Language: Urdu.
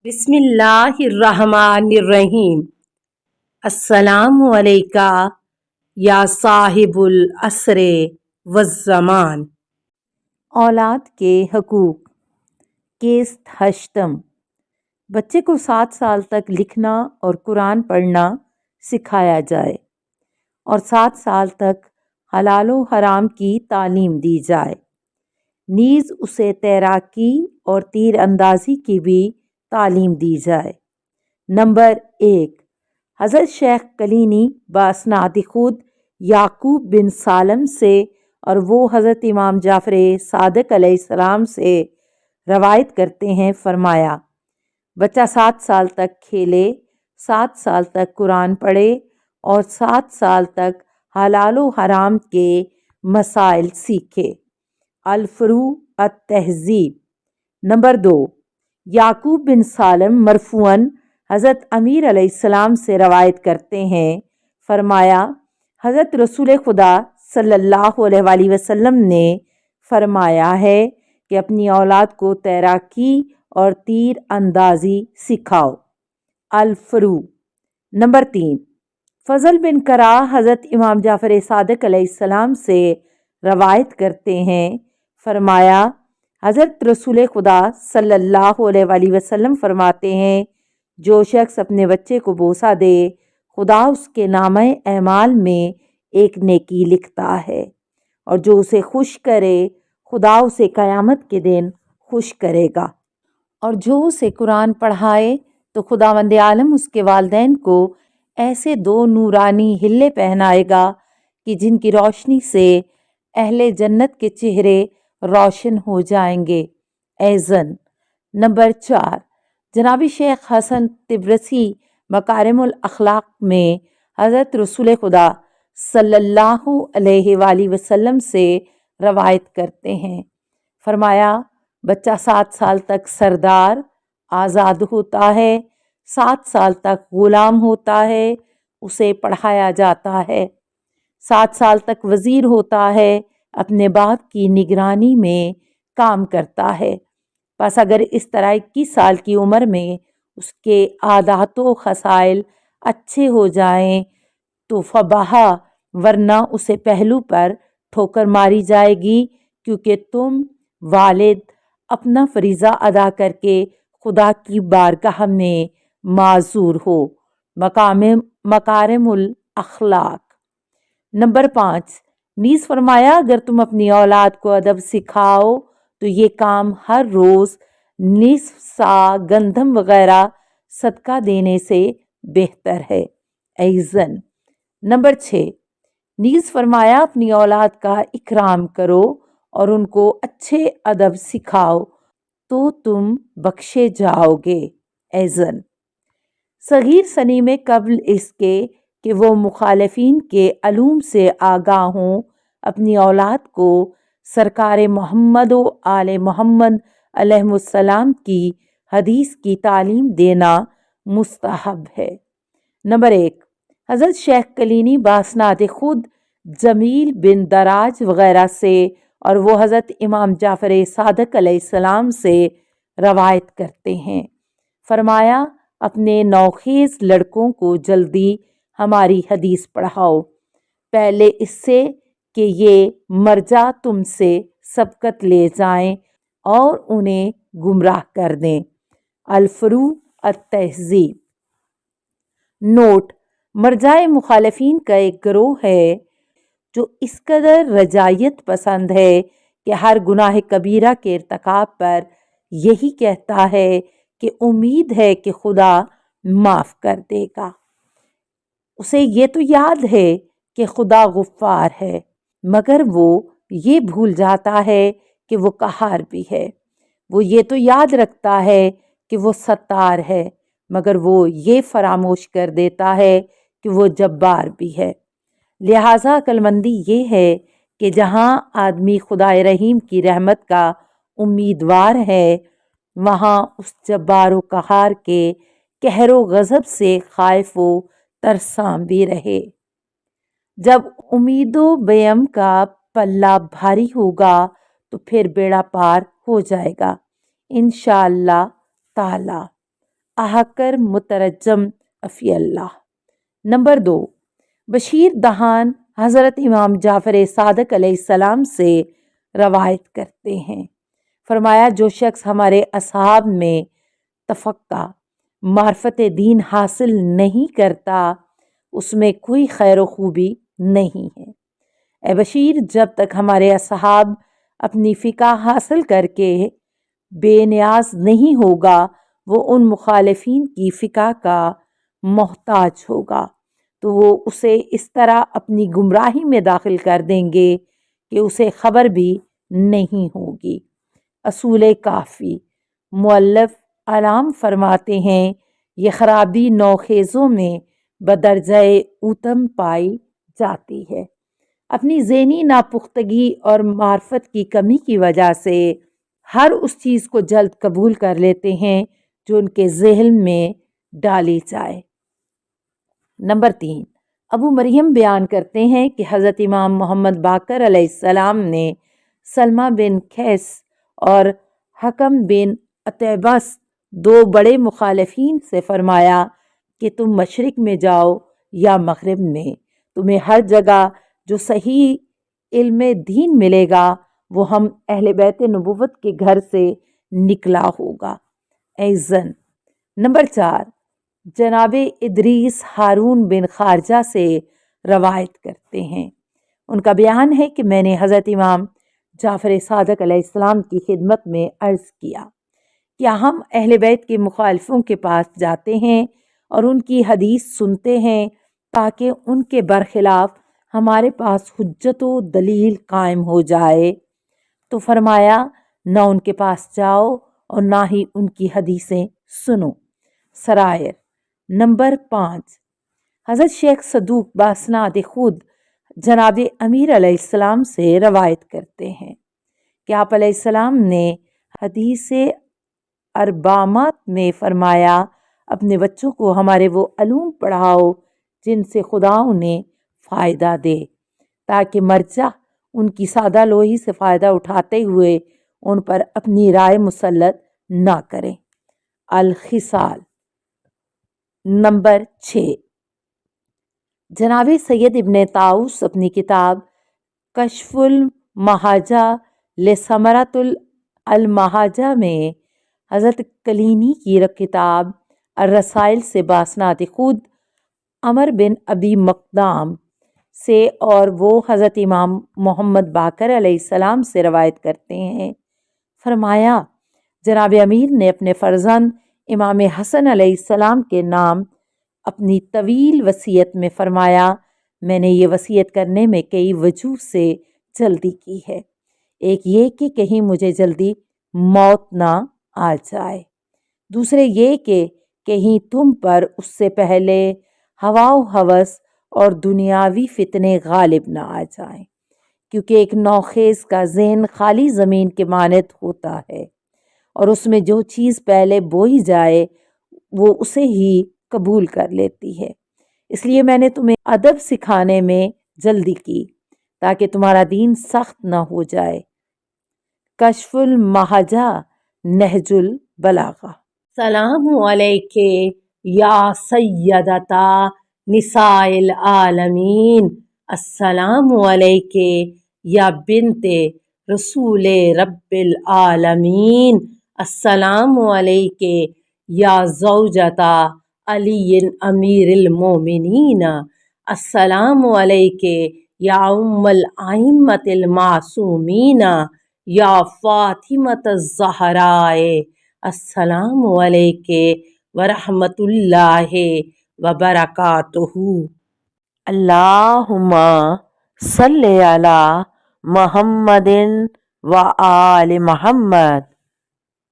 بسم اللہ الرحمن الرحیم۔ السلام علیکہ یا صاحب العصر والزمان۔ اولاد کے حقوق۔ قسط ہشتم۔ بچے کو 7 سال تک لکھنا اور قرآن پڑھنا سکھایا جائے اور 7 سال تک حلال و حرام کی تعلیم دی جائے، نیز اسے تیراکی اور تیر اندازی کی بھی تعلیم دی جائے۔ نمبر 1، حضرت شیخ کلینی باسناد خود یعقوب بن سالم سے اور وہ حضرت امام جعفر صادق علیہ السلام سے روایت کرتے ہیں، فرمایا بچہ 7 سال تک کھیلے، 7 سال تک قرآن پڑھے اور 7 سال تک حلال و حرام کے مسائل سیکھے۔ الفروع التہذیب۔ نمبر 2، یعقوب بن سالم مرفوعاً حضرت امیر علیہ السلام سے روایت کرتے ہیں، فرمایا حضرت رسول خدا صلی اللہ علیہ وآلہ وسلم نے فرمایا ہے کہ اپنی اولاد کو تیراکی اور تیر اندازی سکھاؤ۔ الفروع۔ نمبر 3، فضل بن کرا حضرت امام جعفر صادق علیہ السلام سے روایت کرتے ہیں، فرمایا حضرت رسول خدا صلی اللہ علیہ وآلہ وسلم فرماتے ہیں، جو شخص اپنے بچے کو بوسہ دے خدا اس کے نامہ اعمال میں ایک نیکی لکھتا ہے، اور جو اسے خوش کرے خدا اسے قیامت کے دن خوش کرے گا، اور جو اسے قرآن پڑھائے تو خداوند عالم اس کے والدین کو ایسے 2 نورانی ہلے پہنائے گا کہ جن کی روشنی سے اہل جنت کے چہرے روشن ہو جائیں گے۔ ایضاً۔ نمبر 4، جناب شیخ حسن طبرسی مکارم الاخلاق میں حضرت رسول خدا صلی اللہ علیہ وآلہ وسلم سے روایت کرتے ہیں، فرمایا بچہ 7 سال تک سردار آزاد ہوتا ہے، 7 سال تک غلام ہوتا ہے، اسے پڑھایا جاتا ہے، 7 سال تک وزیر ہوتا ہے، اپنے باپ کی نگرانی میں کام کرتا ہے، بس اگر اس طرح 21 سال کی عمر میں اس کے عادات و خصائل اچھے ہو جائیں تو فبہا، ورنہ اسے پہلو پر ٹھوکر ماری جائے گی، کیونکہ تم والد اپنا فریضہ ادا کر کے خدا کی بارگاہ میں معذور ہو۔ مکارم الاخلاق۔ نمبر 5، نیز فرمایا اگر تم اپنی اولاد کو ادب سکھاؤ تو یہ کام ہر روز نصف سا گندم وغیرہ صدقہ دینے سے بہتر ہے۔ ایضاً۔ نمبر 6، نیز فرمایا اپنی اولاد کا اکرام کرو اور ان کو اچھے ادب سکھاؤ تو تم بخشے جاؤ گے۔ ایضاً۔ صغیر سنی میں قبل اس کے کہ وہ مخالفین کے علوم سے آگاہ ہوں، اپنی اولاد کو سرکار محمد و آل محمد علیہ السلام کی حدیث کی تعلیم دینا مستحب ہے۔ نمبر 1، حضرت شیخ کلینی باسناد خود جمیل بن دراج وغیرہ سے اور وہ حضرت امام جعفر صادق علیہ السلام سے روایت کرتے ہیں، فرمایا اپنے نوخیز لڑکوں کو جلدی ہماری حدیث پڑھاؤ، پہلے اس سے کہ یہ مرجع تم سے سبقت لے جائیں اور انہیں گمراہ کر دیں۔ الفروع التہذیب۔ نوٹ: مرجع مخالفین کا ایک گروہ ہے جو اس قدر رجعیت پسند ہے کہ ہر گناہ کبیرہ کے ارتکاب پر یہی کہتا ہے کہ امید ہے کہ خدا معاف کر دے گا۔ اسے یہ تو یاد ہے کہ خدا غفار ہے، مگر وہ یہ بھول جاتا ہے کہ وہ قہار بھی ہے، وہ یہ تو یاد رکھتا ہے کہ وہ ستار ہے، مگر وہ یہ فراموش کر دیتا ہے کہ وہ جبار بھی ہے۔ لہٰذا عقل مندی یہ ہے کہ جہاں آدمی خدائے رحیم کی رحمت کا امیدوار ہے، وہاں اس جبار و قہار کے قہر و غضب سے خائف و ترساں بھی رہے۔ جب امید و بیم کا پلہ بھاری ہوگا تو پھر بیڑا پار ہو جائے گا انشاءاللہ تعالی۔ احکر مترجم افی اللہ۔ نمبر 2، بشیر دہان حضرت امام جعفر صادق علیہ السلام سے روایت کرتے ہیں، فرمایا جو شخص ہمارے اصحاب میں تفقہ معرفت دین حاصل نہیں کرتا اس میں کوئی خیر و خوبی نہیں ہے۔ اے بشیر، جب تک ہمارے اصحاب اپنی فقہ حاصل کر کے بے نیاز نہیں ہوگا وہ ان مخالفین کی فقہ کا محتاج ہوگا تو وہ اسے اس طرح اپنی گمراہی میں داخل کر دیں گے کہ اسے خبر بھی نہیں ہوگی۔ اصول کافی مؤلف علام فرماتے ہیں یہ خرابی نوخیزوں میں بدرجہ اوتم پائی جاتی ہے۔ اپنی ذہنی ناپختگی اور معرفت کی کمی کی وجہ سے ہر اس چیز کو جلد قبول کر لیتے ہیں جو ان کے ذہن میں ڈالی جائے۔ نمبر 3، ابو مریم بیان کرتے ہیں کہ حضرت امام محمد باقر علیہ السلام نے سلمہ بن قیس اور حکم بن عتیبس 2 بڑے مخالفین سے فرمایا کہ تم مشرق میں جاؤ یا مغرب میں، تمہیں ہر جگہ جو صحیح علم دین ملے گا وہ ہم اہل بیت نبوت کے گھر سے نکلا ہوگا۔ ایزن۔ نمبر 4، جناب ادریس ہارون بن خارجہ سے روایت کرتے ہیں، ان کا بیان ہے کہ میں نے حضرت امام جعفر صادق علیہ السلام کی خدمت میں عرض کیا ہم اہل بیت کے مخالفوں کے پاس جاتے ہیں اور ان کی حدیث سنتے ہیں تاکہ ان کے برخلاف ہمارے پاس حجت و دلیل قائم ہو جائے؟ تو فرمایا نہ ان کے پاس جاؤ اور نہ ہی ان کی حدیثیں سنو۔ سرائر۔ نمبر 5، حضرت شیخ صدوق باسناد خود جناب امیر علیہ السلام سے روایت کرتے ہیں کہ آپ علیہ السلام نے حدیث اربعہ میں فرمایا اپنے بچوں کو ہمارے وہ علوم پڑھاؤ جن سے خدا انہیں فائدہ دے تاکہ مرجع ان کی سادہ لوہی سے فائدہ اٹھاتے ہوئے ان پر اپنی رائے مسلط نہ کریں۔ الخصال۔ نمبر 6، جناب سید ابن طاؤس اپنی کتاب کشف المحاجہ لثمرۃ المحاجہ میں حضرت کلینی کی کتاب الرسائل سے باسناد خود عمر بن ابی مقدام سے اور وہ حضرت امام محمد باقر علیہ السلام سے روایت کرتے ہیں، فرمایا جناب امیر نے اپنے فرزند امام حسن علیہ السلام کے نام اپنی طویل وصیت میں فرمایا میں نے یہ وصیت کرنے میں کئی وجوہ سے جلدی کی ہے، ایک یہ کہ کہیں مجھے جلدی موت نہ آ جائے، دوسرے یہ کہ کہیں تم پر اس سے پہلے ہوا و ہوس اور دنیاوی فتنے غالب نہ آ جائیں، کیونکہ ایک نوخیز کا ذہن خالی زمین کے مانند ہوتا ہے اور اس میں جو چیز پہلے بوئی جائے وہ اسے ہی قبول کر لیتی ہے، اس لیے میں نے تمہیں ادب سکھانے میں جلدی کی تاکہ تمہارا دین سخت نہ ہو جائے۔ کشف المحاجہ نہج البلاغہ۔ السلام علیک یا سیدتا نساء العالمین، السلام علیک یا بنت رسول رب العالمین، السلام علیک یا زوجتا علی امیر المومنین، السلام علیک یا ام الائمۃ المعصومین یا فاطمۃ الزہراء، السلام علیک ورحمۃ اللہ وبرکاتہ۔ اللہم صلی علی محمد و آل محمد۔